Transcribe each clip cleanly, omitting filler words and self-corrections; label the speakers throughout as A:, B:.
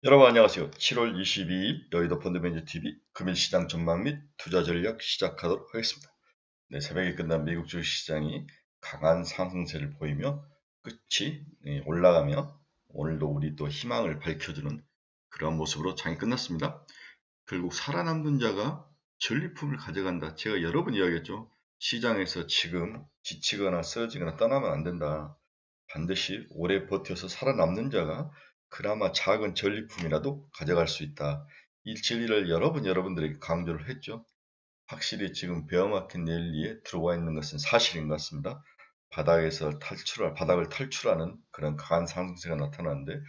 A: 여러분 안녕하세요. 7월 22일 여의도 펀드매니저TV 금일시장 전망 및 투자 전략 시작하도록 하겠습니다. 네, 새벽에 끝난 미국 주식시장이 강한 상승세를 보이며 끝이 올라가며 오늘도 우리 또 희망을 밝혀주는 그런 모습으로 장이 끝났습니다. 결국 살아남는 자가 전리품을 가져간다. 제가 여러 번 이야기했죠. 시장에서 지금 지치거나 쓰러지거나 떠나면 안 된다. 반드시 오래 버텨서 살아남는 자가 그나마 작은 전리품이라도 가져갈 수 있다. 이 진리를 여러 번 여러분들에게 강조를 했죠. 확실히 지금 베어마켓 랠리에 들어와 있는 것은 사실인 것 같습니다. 바닥을 탈출하는 그런 강한 상승세가 나타나는데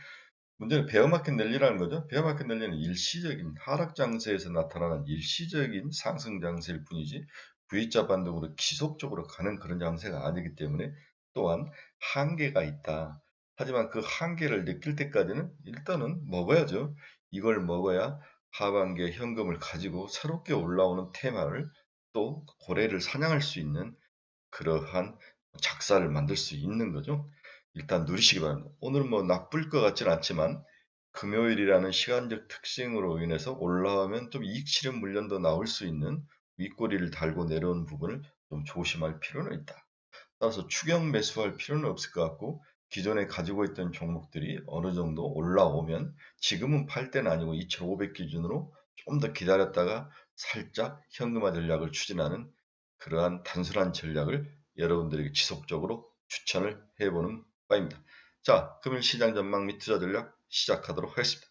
A: 문제는 베어마켓 랠리라는 거죠. 베어마켓 랠리는 일시적인 하락 장세에서 나타나는 일시적인 상승 장세일 뿐이지 V자 반등으로 지속적으로 가는 그런 장세가 아니기 때문에 또한 한계가 있다. 하지만 그 한계를 느낄 때까지는 일단은 먹어야죠. 이걸 먹어야 하반기에 현금을 가지고 새롭게 올라오는 테마를 또 고래를 사냥할 수 있는 그러한 작사를 만들 수 있는 거죠. 일단 누리시기 바랍니다. 오늘 뭐 나쁠 것 같지는 않지만 금요일이라는 시간적 특징으로 인해서 올라오면 좀 이익 실현 물량도 나올 수 있는 윗꼬리를 달고 내려오는 부분을 좀 조심할 필요는 있다. 따라서 추격 매수할 필요는 없을 것 같고 기존에 가지고 있던 종목들이 어느 정도 올라오면 지금은 팔 때는 아니고 2,500 기준으로 좀 더 기다렸다가 살짝 현금화 전략을 추진하는 그러한 단순한 전략을 여러분들에게 지속적으로 추천을 해보는 바입니다. 자, 금일 시장 전망 및 투자 전략 시작하도록 하겠습니다.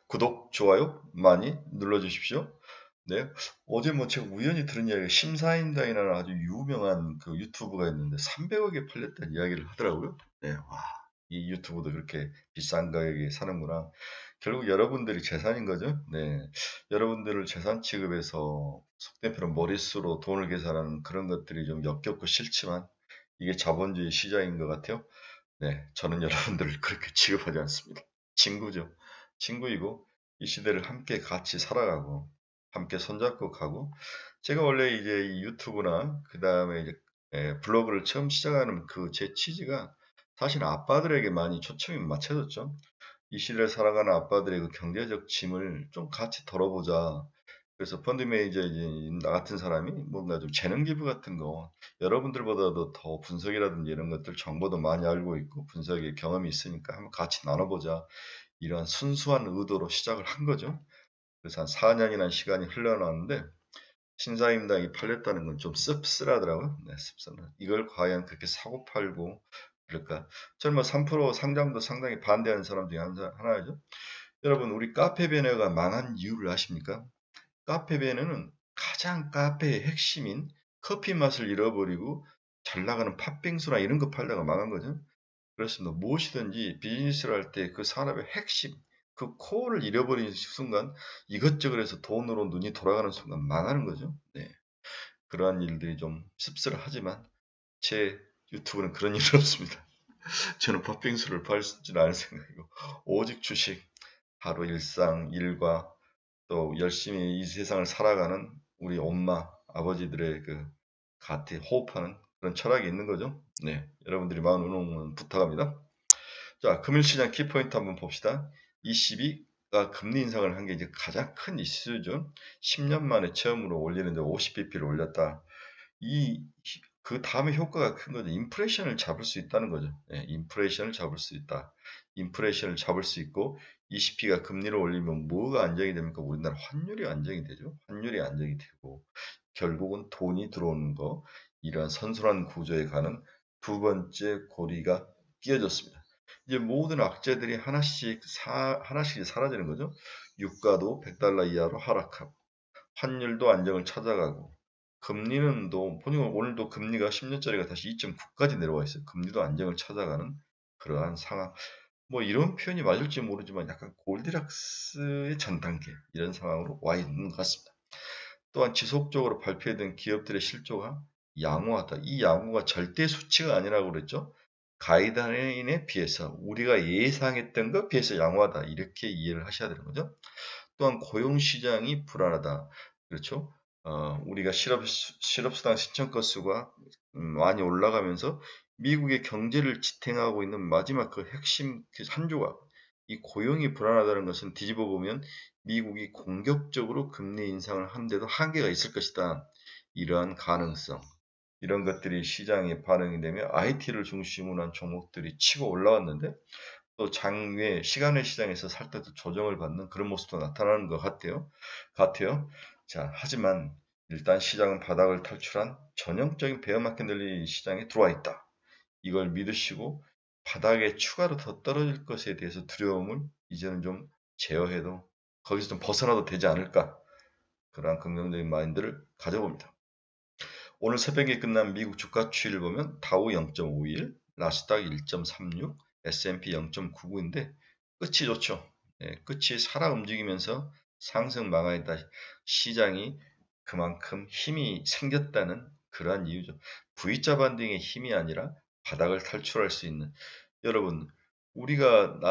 A: 구독, 좋아요 많이 눌러주십시오. 네, 어제 뭐 제가 우연히 들은 이야기가 심사임당이라는 아주 유명한 그 유튜브가 있는데 300억에 팔렸다는 이야기를 하더라고요. 네, 와, 이 유튜브도 그렇게 비싼 가격에 사는구나. 결국 여러분들이 재산인 거죠. 네, 여러분들을 재산 취급해서 속된 표현 머릿수로 돈을 계산하는 그런 것들이 좀 역겹고 싫지만 이게 자본주의 시장인 것 같아요. 네, 저는 여러분들을 그렇게 취급하지 않습니다. 친구죠. 친구이고 이 시대를 함께 같이 살아가고 함께 손잡고 가고 제가 원래 이제 이 유튜브나 그 다음에 이제 블로그를 처음 시작하는 그 제 취지가 사실 아빠들에게 많이 초점이 맞춰졌죠. 이 시대를 살아가는 아빠들의 그 경제적 짐을 좀 같이 덜어보자. 그래서 펀드 매니저 이제 나 같은 사람이 뭔가 좀 재능 기부 같은 거 여러분들보다도 더 분석이라든지 이런 것들 정보도 많이 알고 있고 분석의 경험이 있으니까 한번 같이 나눠보자. 이런 순수한 의도로 시작을 한 거죠. 그래서 한 4년이라는 시간이 흘러나왔는데 신사임당이 팔렸다는 건 좀 씁쓸하더라고요. 네, 씁쓸한. 이걸 과연 그렇게 사고 팔고 그럴까? 저는 뭐 3% 상장도 상당히 반대하는 사람 중에 하나죠. 여러분, 우리 카페베네가 망한 이유를 아십니까? 카페베네는 가장 카페의 핵심인 커피 맛을 잃어버리고 잘 나가는 팥빙수나 이런 거 팔다가 망한 거죠. 그렇습니다. 무엇이든지 비즈니스를 할 때 그 산업의 핵심, 그 코어를 잃어버리는 순간 이것저것 해서 돈으로 눈이 돌아가는 순간 망하는 거죠. 네. 그러한 일들이 좀 씁쓸하지만 제 유튜브는 그런 일은 없습니다. 저는 팥빙수를 팔지는 않을 생각이고 오직 주식, 하루 일상, 일과 또 열심히 이 세상을 살아가는 우리 엄마, 아버지들의 그 같이 호흡하는 그런 철학이 있는 거죠. 네, 여러분들이 마음 응원 부탁합니다. 자, 금일시장 키포인트 한번 봅시다. ECB가 금리 인상을 한 게 이제 가장 큰 이슈죠. 10년 만에 처음으로 올리는데 50bp를 올렸다. 그 다음에 효과가 큰 거죠. 인플레이션을 잡을 수 있다는 거죠. 네, 인플레이션을 잡을 수 있다. 인플레이션을 잡을 수 있고 ECB가 금리를 올리면 뭐가 안정이 됩니까? 우리나라 환율이 안정이 되죠. 환율이 안정이 되고 결국은 돈이 들어오는 거 이러한 선순환 구조에 가는 두 번째 고리가 끼어졌습니다. 이제 모든 악재들이 하나씩 사라지는 거죠. 유가도 100달러 이하로 하락하고 환율도 안정을 찾아가고 금리는 또 보니까 오늘도 금리가 10년짜리가 다시 2.9까지 내려와 있어요. 금리도 안정을 찾아가는 그러한 상황. 뭐 이런 표현이 맞을지 모르지만 약간 골디락스의 전 단계 이런 상황으로 와 있는 것 같습니다. 또한 지속적으로 발표된 기업들의 실조가 양호하다. 이 양호가 절대 수치가 아니라고 그랬죠. 가이드라인에 비해서 우리가 예상했던 것 비해서 양호하다. 이렇게 이해를 하셔야 되는 거죠. 또한 고용시장이 불안하다. 그렇죠? 우리가 실업수당 신청 건수가 많이 올라가면서 미국의 경제를 지탱하고 있는 마지막 그 핵심 그 한 조각, 이 고용이 불안하다는 것은 뒤집어 보면 미국이 공격적으로 금리 인상을 하는데도 한계가 있을 것이다. 이러한 가능성, 이런 것들이 시장에 반영이 되며 IT를 중심으로 한 종목들이 치고 올라왔는데 또 장외 시간외 시장에서 살 때도 조정을 받는 그런 모습도 나타나는 것 같아요. 자, 하지만 일단 시장은 바닥을 탈출한 전형적인 베어마켓 랠리 시장에 들어와 있다. 이걸 믿으시고 바닥에 추가로 더 떨어질 것에 대해서 두려움을 이제는 좀 제어해도 거기서 좀 벗어나도 되지 않을까, 그러한 긍정적인 마인드를 가져봅니다. 오늘 새벽에 끝난 미국 주가 추이를 보면 다우 0.51, 나스닥 1.36, S&P 0.99인데 끝이 좋죠. 끝이 살아 움직이면서 상승 망하였다. 시장이 그만큼 힘이 생겼다는 그러한 이유죠. V자 반등의 힘이 아니라 바닥을 탈출할 수 있는, 여러분, 우리가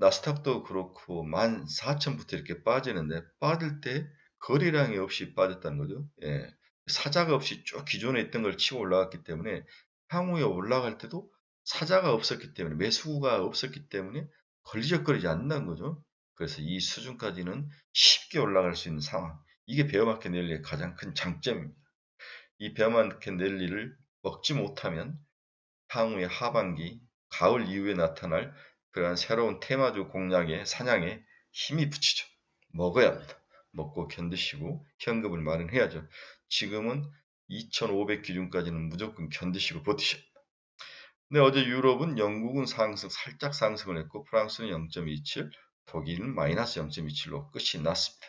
A: 나스닥도 그렇고 14,000부터 이렇게 빠지는데 빠질 때 거래량이 없이 빠졌다는 거죠. 사자가 없이 쭉 기존에 있던 걸 치고 올라갔기 때문에 향후에 올라갈 때도 사자가 없었기 때문에, 매수가 없었기 때문에 걸리적거리지 않는 거죠. 그래서 이 수준까지는 쉽게 올라갈 수 있는 상황. 이게 베어마켓 랠리의 가장 큰 장점입니다. 이 베어마켓 랠리를 먹지 못하면 향후의 하반기, 가을 이후에 나타날 그러한 새로운 테마주 공략의 사냥에 힘이 붙이죠. 먹어야 합니다. 먹고 견디시고 현금을 마련해야죠. 지금은 2,500 기준까지는 무조건 견디시고 버티셔야 합니다. 근데 어제 유럽은, 영국은 살짝 상승을 했고 프랑스는 0.27, 독일은 마이너스 0.27로 끝이 났습니다.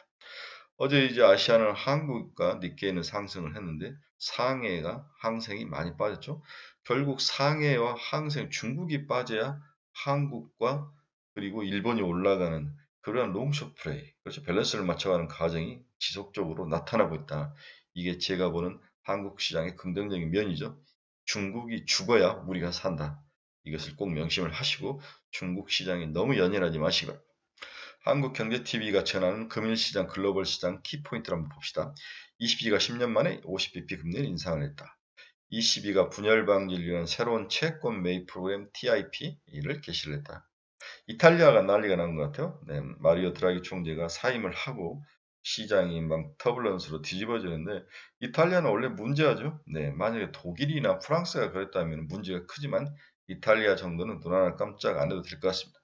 A: 어제 이제 아시아는 한국과 니케이는 상승을 했는데 상해가 항생이 많이 빠졌죠. 결국 상해와 항생, 중국이 빠져야 한국과 그리고 일본이 올라가는 그러한 롱숏 플레이, 그렇죠. 밸런스를 맞춰가는 과정이 지속적으로 나타나고 있다. 이게 제가 보는 한국 시장의 긍정적인 면이죠. 중국이 죽어야 우리가 산다. 이것을 꼭 명심을 하시고 중국 시장에 너무 연연하지 마시기 바랍니다. 한국경제TV가 전하는 금일시장 글로벌 시장 키포인트를 한번 봅시다. ECB가 10년 만에 50bp 금리를 인상을 했다. ECB가 분열 방지를 위한 새로운 채권 매입 프로그램 TIP를 개시를 했다. 이탈리아가 난리가 난 것 같아요. 마리오 드라기 총재가 사임을 하고 시장이 막 터블런스로 뒤집어지는데, 이탈리아는 원래 문제하죠. 만약에 독일이나 프랑스가 그랬다면 문제가 크지만 이탈리아 정도는 눈 하나 깜짝 안 해도 될 것 같습니다.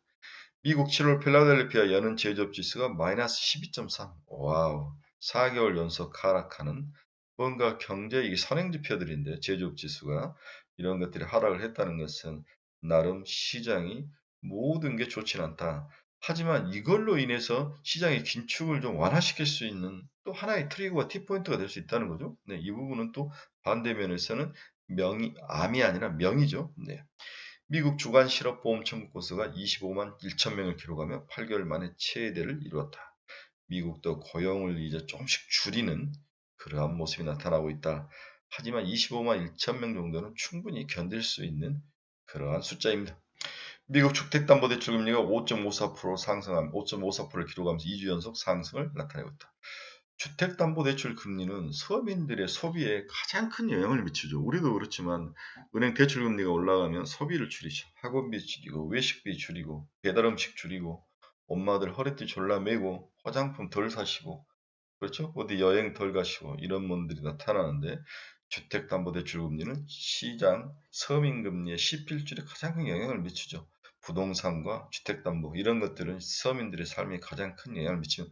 A: 미국 7월 필라델피아 연은 제조업 지수가 마이너스 12.3. 와우. 4개월 연속 하락하는, 뭔가 경제 이 선행지표들인데 제조업 지수가 이런 것들이 하락을 했다는 것은 나름 시장이 모든 게 좋진 않다. 하지만 이걸로 인해서 시장의 긴축을 좀 완화시킬 수 있는 또 하나의 트리거와 티포인트가 될 수 있다는 거죠. 이 부분은 또 반대면에서는 암이 아니라 명이죠. 미국 주간 실업보험 청구 건수가 25만 1천 명을 기록하며 8개월 만에 최대를 이루었다. 미국도 고용을 이제 조금씩 줄이는 그러한 모습이 나타나고 있다. 하지만 25만 1천 명 정도는 충분히 견딜 수 있는 그러한 숫자입니다. 미국 주택담보대출 금리가 5.54% 상승한 5.54%를 기록하면서 2주 연속 상승을 나타내고 있다. 주택담보대출 금리는 서민들의 소비에 가장 큰 영향을 미치죠. 우리도 그렇지만 은행 대출금리가 올라가면 소비를 줄이죠. 학원비 줄이고 외식비 줄이고 배달음식 줄이고 엄마들 허리띠 졸라매고 화장품 덜 사시고, 그렇죠? 어디 여행 덜 가시고 이런 분들이 나타나는데, 주택담보대출 금리는 시장 서민금리의 실필줄에 가장 큰 영향을 미치죠. 부동산과 주택담보 이런 것들은 서민들의 삶에 가장 큰 영향을 미치는,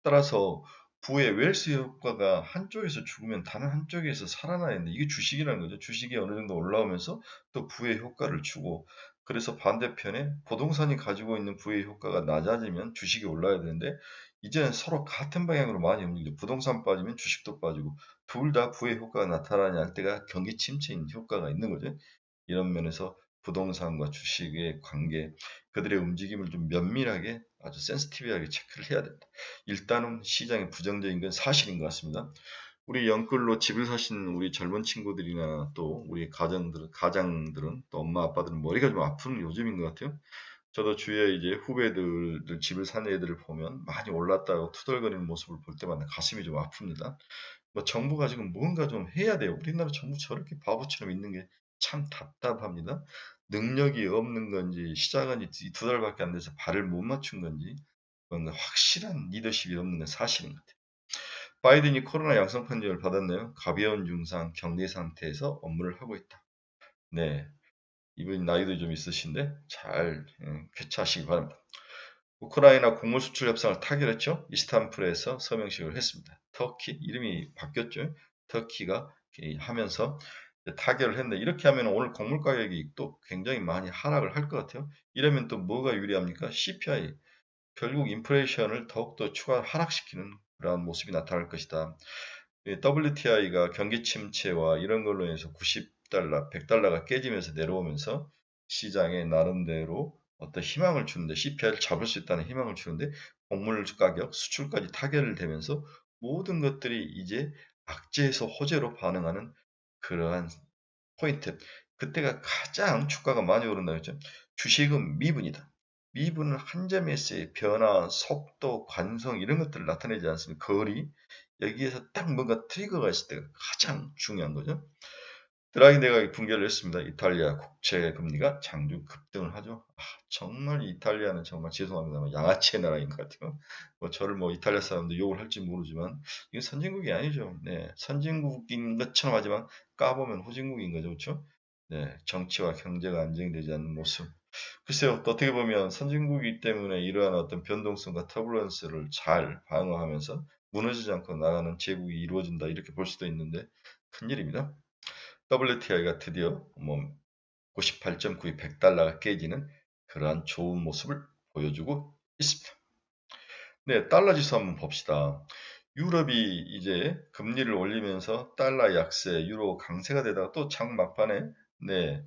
A: 따라서 부의 웰스 효과가 한쪽에서 죽으면 다른 한쪽에서 살아나야 되는데, 이게 주식이라는 거죠. 주식이 어느 정도 올라오면서 또 부의 효과를 주고, 그래서 반대편에 부동산이 가지고 있는 부의 효과가 낮아지면 주식이 올라야 되는데, 이제는 서로 같은 방향으로 많이 움직이죠. 부동산 빠지면 주식도 빠지고 둘 다 부의 효과가 나타나냐 할 때가 경기 침체인 효과가 있는 거죠. 이런 면에서 부동산과 주식의 관계, 그들의 움직임을 좀 면밀하게 아주 센시티브하게 체크를 해야 된다. 일단은 시장이 부정적인 건 사실인 것 같습니다. 우리 영끌로 집을 사시는 우리 젊은 친구들이나 또 우리 가장들은 또 엄마 아빠들은 머리가 좀 아픈 요즘인 것 같아요. 저도 주위에 이제 후배들 집을 산 애들을 보면 많이 올랐다고 투덜거리는 모습을 볼 때마다 가슴이 좀 아픕니다. 뭐 정부가 지금 뭔가 좀 해야 돼요. 우리나라 정부 저렇게 바보처럼 있는 게 참 답답합니다. 능력이 없는 건지 시작한 지 2달밖에 안 돼서 발을 못 맞춘 건지 뭔가 확실한 리더십이 없는 건 사실인 것 같아요. 바이든이 코로나 양성 판정을 받았네요. 가벼운 증상, 격리 상태에서 업무를 하고 있다. 네, 이분 나이도 좀 있으신데 잘 쾌차하시기 바랍니다. 우크라이나 곡물 수출 협상을 타결했죠. 이스탄불에서 서명식을 했습니다. 터키 이름이 바뀌었죠. 터키가 하면서 타결을 했는데 이렇게 하면 오늘 곡물 가격이 또 굉장히 많이 하락을 할 것 같아요. 이러면 또 뭐가 유리합니까? CPI 결국 인플레이션을 더욱더 추가 하락시키는 그러한 모습이 나타날 것이다. WTI가 경기 침체와 이런 걸로 해서 90달러, 100달러가 깨지면서 내려오면서 시장에 나름대로 어떤 희망을 주는데 CPI를 잡을 수 있다는 희망을 주는데 곡물 가격, 수출까지 타결되면서 모든 것들이 이제 악재에서 호재로 반응하는 그러한 포인트. 그때가 가장 주가가 많이 오른다 그랬죠. 주식은 미분이다. 미분은 한 점에서의 변화, 속도, 관성 이런 것들을 나타내지 않습니까? 거리. 여기에서 딱 뭔가 트리거가 있을 때가 가장 중요한 거죠. 드라기 내각이 붕괴를 했습니다. 이탈리아 국채 금리가 장중 급등을 하죠. 정말 이탈리아는 정말 죄송합니다만 양아치의 나라인 것 같아요. 저를 이탈리아 사람들 욕을 할지 모르지만 이게 선진국이 아니죠. 네, 선진국인 것처럼 하지만 까보면 후진국인 거죠, 그렇죠? 네, 정치와 경제가 안정되지 않는 모습. 글쎄요, 또 어떻게 보면 선진국이기 때문에 이러한 어떤 변동성과 터뷸런스를 잘 방어하면서 무너지지 않고 나가는 제국이 이루어진다 이렇게 볼 수도 있는데 큰일입니다. WTI가 드디어 98.92 100달러가 깨지는 그러한 좋은 모습을 보여주고 있습니다. 네, 달러 지수 한번 봅시다. 유럽이 이제 금리를 올리면서 달러 약세, 유로 강세가 되다가 또 장 막판에 네,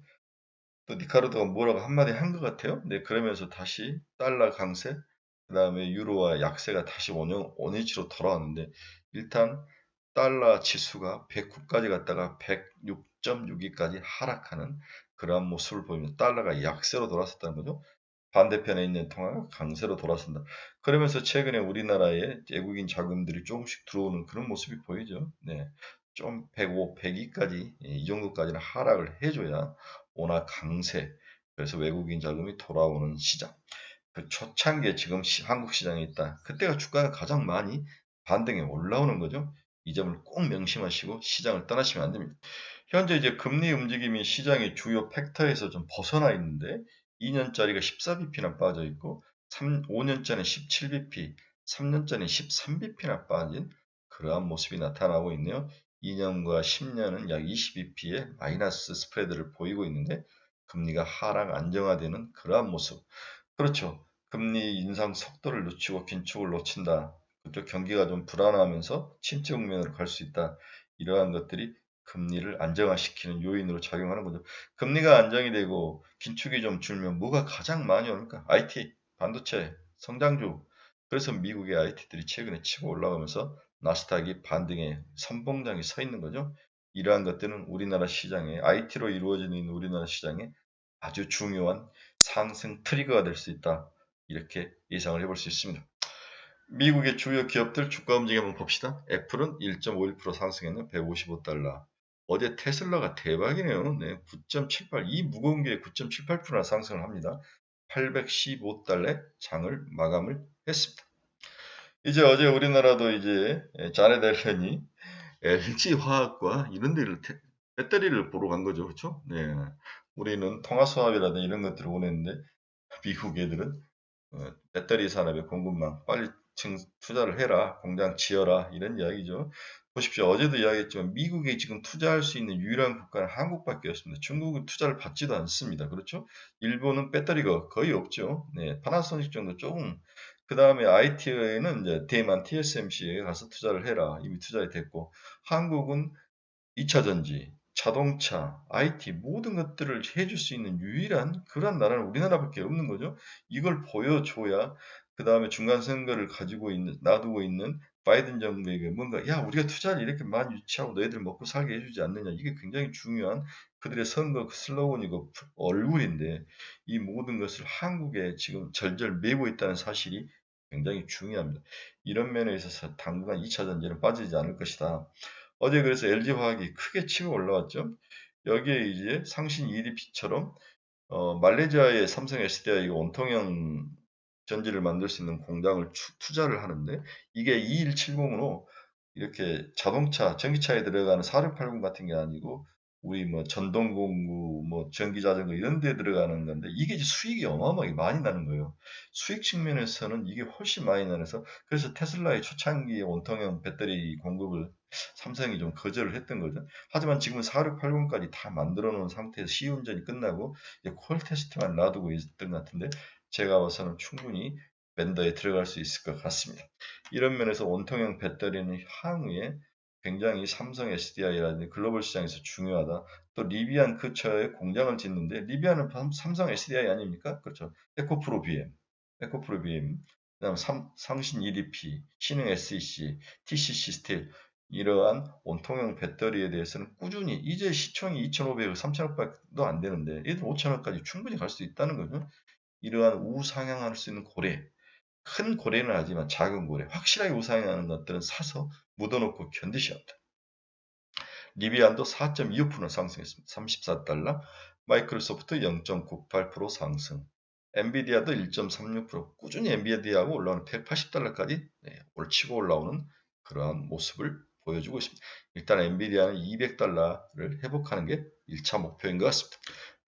A: 또 니카르도가 뭐라고 한마디 한 것 같아요. 네, 그러면서 다시 달러 강세, 그 다음에 유로와 약세가 다시 원위치로 돌아왔는데 일단 달러 지수가 109까지 갔다가 106.62까지 하락하는 그러한 모습을 보이면서 달러가 약세로 돌아섰다는 거죠. 반대편에 있는 통화가 강세로 돌아선다. 그러면서 최근에 우리나라에 외국인 자금들이 조금씩 들어오는 그런 모습이 보이죠. 네. 좀 105, 102까지 이 정도까지는 하락을 해줘야 워낙 강세. 그래서 외국인 자금이 돌아오는 시장. 그 초창기에 지금 한국 시장에 있다. 그때가 주가가 가장 많이 반등에 올라오는 거죠. 이 점을 꼭 명심하시고 시장을 떠나시면 안 됩니다. 현재 이제 금리 움직임이 시장의 주요 팩터에서 좀 벗어나 있는데 2년짜리가 14bp나 빠져 있고 5년짜리는 17bp, 3년짜리는 13bp나 빠진 그러한 모습이 나타나고 있네요. 2년과 10년은 약 20bp의 마이너스 스프레드를 보이고 있는데 금리가 하락 안정화되는 그러한 모습. 그렇죠. 금리 인상 속도를 늦추고 긴축을 놓친다. 그쪽 경기가 좀 불안하면서 침체 국면으로 갈 수 있다. 이러한 것들이 금리를 안정화시키는 요인으로 작용하는 거죠. 금리가 안정이 되고 긴축이 좀 줄면 뭐가 가장 많이 오니까 IT, 반도체, 성장주. 그래서 미국의 IT들이 최근에 치고 올라가면서 나스닥이 반등의 선봉장에 서 있는 거죠. 이러한 것들은 우리나라 시장에 IT로 이루어지는 우리나라 시장에 아주 중요한 상승 트리거가 될 수 있다. 이렇게 예상을 해볼 수 있습니다. 미국의 주요 기업들 주가 움직임 한번 봅시다. 애플은 1.51% 상승했는 155달러. 어제 테슬라가 대박이네요. 네, 9.78. 이 무거운 게 9.78%나 상승을 합니다. 815달러에 장을 마감을 했습니다. 이제 어제 우리나라도 이제 자네 델런이 LG 화학과 이런 데를 배터리를 보러 간 거죠. 그렇죠? 네. 우리는 통화 수합이라든지 이런 것들을 원했는데 미국 애들은 배터리 산업의 공급망 빨리 투자를 해라, 공장 지어라 이런 이야기죠. 보십시오. 어제도 이야기했지만 미국에 지금 투자할 수 있는 유일한 국가는 한국밖에 없습니다. 중국은 투자를 받지도 않습니다. 그렇죠? 일본은 배터리가 거의 없죠. 네, 파나소닉 정도 조금. 그 다음에 IT에는 이제 대만 TSMC에 가서 투자를 해라. 이미 투자가 됐고 한국은 2차 전지, 자동차, IT 모든 것들을 해줄 수 있는 유일한 그런 나라는 우리나라밖에 없는 거죠. 이걸 보여줘야 그 다음에 중간 선거를 가지고 있는 놔두고 있는 바이든 정부에게 뭔가 야 우리가 투자를 이렇게 많이 유치하고 너희들 먹고 살게 해주지 않느냐 이게 굉장히 중요한 그들의 선거 슬로건이고 얼굴인데 이 모든 것을 한국에 지금 절절 메고 있다는 사실이 굉장히 중요합니다. 이런 면에 있어서 당분간 2차 전지는 빠지지 않을 것이다. 어제 그래서 LG화학이 크게 치고 올라왔죠. 여기에 이제 상신 EDP처럼 말레이시아의 삼성 SDI가 원통형 전지를 만들 수 있는 공장을 투자를 하는데 이게 2170으로 이렇게 자동차, 전기차에 들어가는 4680 같은 게 아니고 우리 뭐 전동공구, 뭐 전기자전거 이런 데 들어가는 건데 이게 이제 수익이 어마어마하게 많이 나는 거예요. 수익 측면에서는 이게 훨씬 많이 나서 그래서 테슬라의 초창기에 원통형 배터리 공급을 삼성이 좀 거절을 했던 거죠. 하지만 지금은 4680까지 다 만들어 놓은 상태에서 시운전이 끝나고 이제 콜 테스트만 놔두고 있던 것 같은데 제가 봐서는 충분히 밴더에 들어갈 수 있을 것 같습니다. 이런 면에서 원통형 배터리는 향후에 굉장히 삼성 SDI라든지 글로벌 시장에서 중요하다. 또 리비안 근처에 공장을 짓는데 리비안은 삼성 SDI 아닙니까? 그렇죠. 에코프로 BM, 에코프로 BM, 그다음 상신 EDP, 신흥 SEC, TCC 스틸 이러한 원통형 배터리에 대해서는 꾸준히 이제 시총이 2,500억, 3,000억밖에 안 되는데 얘들 5,000억까지 충분히 갈 수 있다는 거죠. 이러한 우상향할 수 있는 고래, 큰 고래는 하지만 작은 고래, 확실하게 우상향하는 것들은 사서 묻어놓고 견디셔야 합니다. 리비안도 4.25% 상승했습니다. 34달러, 마이크로소프트 0.98% 상승, 엔비디아도 1.36% 꾸준히 엔비디아하고 올라오는 180달러까지 올치고 올라오는 그러한 모습을 보여주고 있습니다. 일단 엔비디아는 200달러를 회복하는 게 1차 목표인 것 같습니다.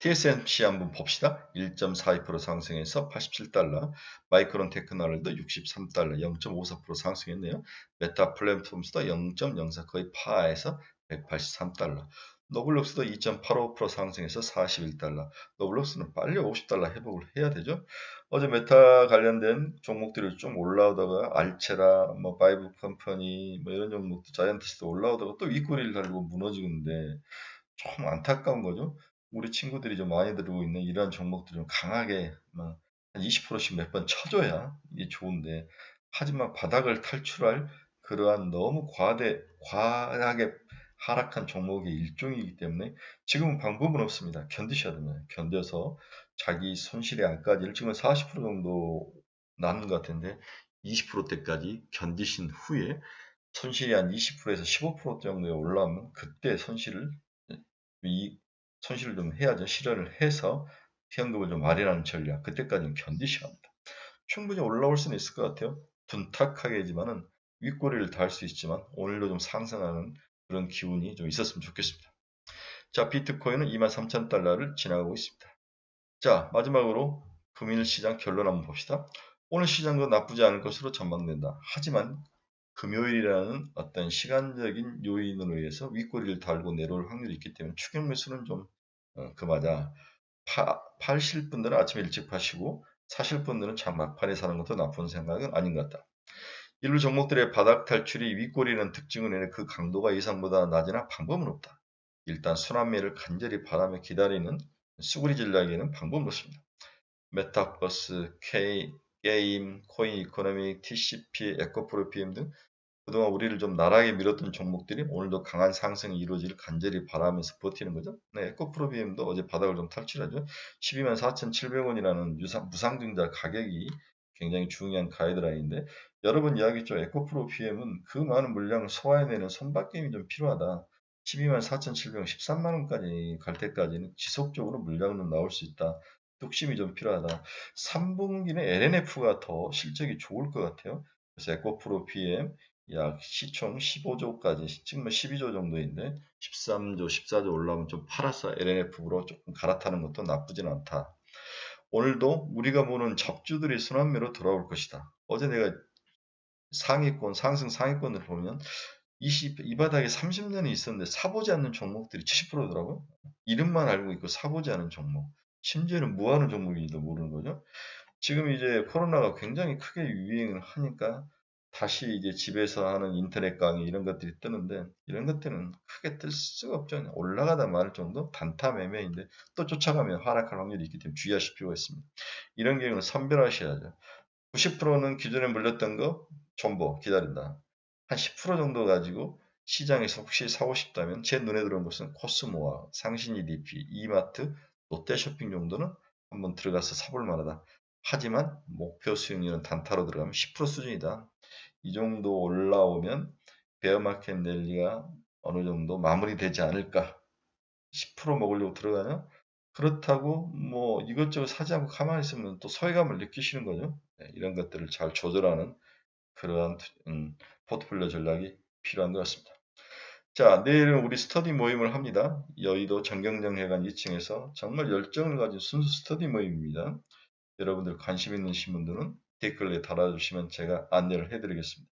A: TSMC 한번 봅시다. 1.42% 상승해서 87달러, 마이크론 테크놀로지도 63달러, 0.54% 상승했네요. 메타 플랫폼스도 0.04 거의 파에서 183달러. 노블록스도 2.85% 상승해서 41달러. 노블록스는 빨리 50달러 회복을 해야 되죠. 어제 메타 관련된 종목들이 좀 올라오다가 알체라, 뭐 바이브 컴퍼니, 뭐 이런 종목도 자이언티스도 올라오다가 또 윗꼬리를 달고 무너지는데 좀 안타까운 거죠. 우리 친구들이 좀 많이 들고 있는 이러한 종목들 좀 강하게 한 20%씩 몇 번 쳐줘야 이게 좋은데 하지만 바닥을 탈출할 그러한 너무 과하게 하락한 종목의 일종이기 때문에 지금은 방법은 없습니다. 견디셔야 됩니다. 견뎌서 자기 손실의 안까지를 지금 40% 정도 나는 것 같은데 20%대까지 견디신 후에 손실이 한 20%에서 15% 정도에 올라오면 그때 이 손실을 좀 해야죠. 실현을 해서 현금을 좀 마련하는 전략. 그때까지는 견디셔야 합니다. 충분히 올라올 수는 있을 것 같아요. 둔탁하게지만은 윗꼬리를 달 수 있지만 오늘도 좀 상승하는 그런 기운이 좀 있었으면 좋겠습니다. 자, 비트코인은 23,000달러를 지나가고 있습니다. 자, 마지막으로 금일 시장 결론 한번 봅시다. 오늘 시장도 나쁘지 않을 것으로 전망된다. 하지만 금요일이라는 어떤 시간적인 요인으로 해서 윗꼬리를 달고 내려올 확률이 있기 때문에 추격 매수는 좀 금하자. 파실 분들은 아침에 일찍 파시고 사실 분들은 참 막판에 사는 것도 나쁜 생각은 아닌 것 같다. 일부 종목들의 바닥 탈출이 윗꼬리는 특징은 인해 그 강도가 예상보다 낮으나 방법은 없다. 일단 순환매를 간절히 바라며 기다리는 수구리 전략에는 방법은 없습니다. 메타버스, 게임, 코인 이코노믹, TCP, 에코프로 PM 등 그동안 우리를 좀 나락에 밀었던 종목들이 오늘도 강한 상승이 이루어지길 간절히 바라면서 버티는 거죠. 네, 에코프로비엠도 어제 바닥을 좀 탈출하죠. 124,700원이라는 무상증자 가격이 굉장히 중요한 가이드라인인데 여러 번 이야기했죠. 에코프로비엠은 그 많은 물량을 소화해내는 손바뀜이 좀 필요하다. 124,700원, 13만원까지 갈 때까지는 지속적으로 물량은 나올 수 있다. 뚝심이 좀 필요하다. 3분기는 LNF가 더 실적이 좋을 것 같아요. 그래서 에코프로 PM 약 시총 15조까지 지금 12조 정도인데 13조, 14조 올라오면 좀 팔아서 LNF로 조금 갈아타는 것도 나쁘진 않다. 오늘도 우리가 보는 잡주들이 순환매로 돌아올 것이다. 어제 내가 상승 상위권을 보면 이 바닥에 30년이 있었는데 사보지 않는 종목들이 70%더라고요. 이름만 알고 있고 사보지 않은 종목. 심지어는 무하는 종목인지도 모르는 거죠. 지금 이제 코로나가 굉장히 크게 유행을 하니까 다시 이제 집에서 하는 인터넷 강의 이런 것들이 뜨는데 이런 것들은 크게 뜰 수가 없죠. 올라가다 말 정도 단타 매매인데 또 쫓아가면 하락할 확률이 있기 때문에 주의하실 필요가 있습니다. 이런 경우는 선별하셔야죠. 90%는 기존에 물렸던 거 존버 기다린다. 한 10% 정도 가지고 시장에서 혹시 사고 싶다면 제 눈에 들어온 것은 코스모와 상신 EDP, 이마트, 롯데쇼핑 정도는 한번 들어가서 사볼 만하다. 하지만 목표 수익률은 단타로 들어가면 10% 수준이다. 이 정도 올라오면 베어마켓 랠리가 어느 정도 마무리되지 않을까. 10% 먹으려고 들어가냐? 그렇다고 뭐 이것저것 사지 않고 가만히 있으면 또 소외감을 느끼시는 거죠. 네, 이런 것들을 잘 조절하는 그러한 포트폴리오 전략이 필요한 것 같습니다. 자, 내일은 우리 스터디 모임을 합니다. 여의도 정경정회관 2층에서 정말 열정을 가진 순수 스터디 모임입니다. 여러분들 관심 있으신 분들은 댓글에 달아주시면 제가 안내를 해드리겠습니다.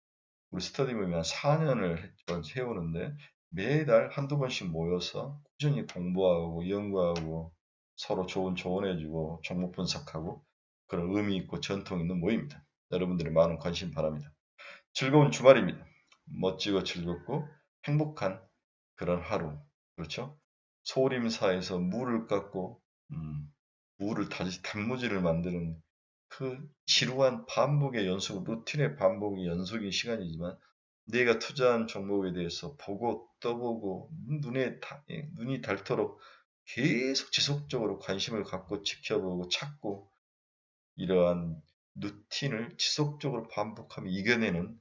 A: 우리 스터디 모임이 한 4년을 해오는데 매달 한두 번씩 모여서 꾸준히 공부하고 연구하고 서로 좋은 조언해주고 종목 분석하고 그런 의미 있고 전통 있는 모임입니다. 여러분들의 많은 관심 바랍니다. 즐거운 주말입니다. 멋지고 즐겁고 행복한 그런 하루. 그렇죠? 소림사에서 물을 깎고 물을 다시 단무지를 만드는 그 지루한 반복의 연속, 루틴의 반복의 연속인 시간이지만 내가 투자한 종목에 대해서 보고 떠보고 눈이 닳도록 계속 지속적으로 관심을 갖고 지켜보고 찾고 이러한 루틴을 지속적으로 반복하며 이겨내는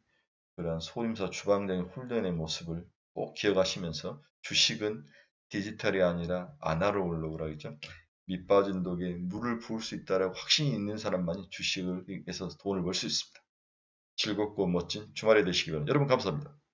A: 그러한 소림사 주방장의 훈련의 모습을 꼭 기억하시면서 주식은 디지털이 아니라 아날로그라고 그러겠죠. 밑 빠진 독에 물을 부을 수 있다라고 확신이 있는 사람만이 주식을 해서 돈을 벌 수 있습니다. 즐겁고 멋진 주말이 되시기 바랍니다. 여러분 감사합니다.